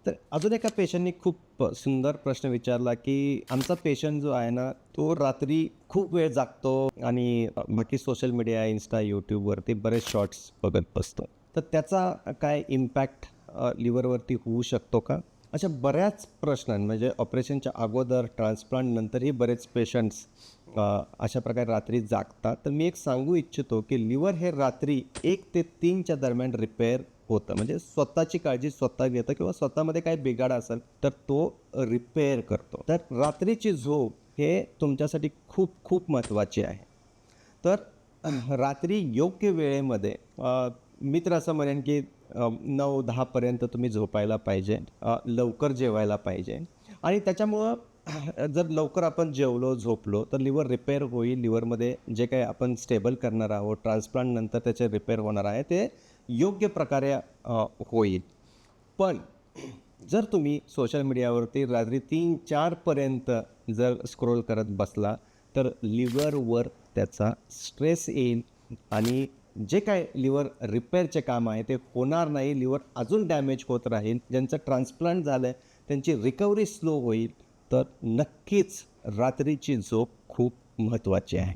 तर अजून एका पेशंटनी खूप सुंदर प्रश्न विचारला, की आमचा पेशंट जो आहे ना, तो रात्री खूप वेळ जागतो आणि बाकी सोशल मीडिया, Insta, YouTubeवरती बरेच शॉर्ट्स बघत बसतो. तर त्याचा काय इम्पॅक्ट लिव्हरवरती होऊ शकतो का? अशा बऱ्याच प्रश्न म्हणजे ऑपरेशनच्या अगोदर, ट्रान्सप्लांट नंतरही बरेच पेशंट्स अशा प्रकारे रात्री जागतात. तर मी एक सांगू इच्छितो, की लिव्हर हे रात्री 1 ते 3च्या दरम्यान रिपेअर होतं. म्हणजे स्वतःची काळजी स्वतः घेतं किंवा स्वतःमध्ये काही बिघाड असेल तर तो रिपेअर करतो. तर रात्रीची झोप हे तुमच्यासाठी खूप खूप महत्त्वाची आहे. तर रात्री योग्य वेळेमध्ये मी तर असं म्हणेन की 9-10 पर्यंत तुम्ही झोपायला पाहिजे. लवकर जेवायला पाहिजे आणि त्याच्यामुळं जर लवकर आपण जेवलो, झोपलो तर लिव्हर रिपेअर होईल. लिव्हरमध्ये जे काही आपण स्टेबल करणार आहोत, ट्रान्सप्लांट नंतर त्याचे रिपेअर होणार आहे ते योग्य प्रकारे होईल. पण जर तुम्ही सोशल मीडियावरती रात्री 3-4 पर्यंत जर स्क्रोल करत बसला, तर लिव्हरवर त्याचा स्ट्रेस येईल आणि जे काय लिव्हर रिपेअरचे काम आहे ते होणार नाही. लिव्हर अजून डॅमेज होत राहील. ज्यांचं ट्रान्सप्लांट झालं आहे त्यांची रिकव्हरी स्लो होईल. तर नक्कीच रात्रीची झोप खूप महत्त्वाची आहे.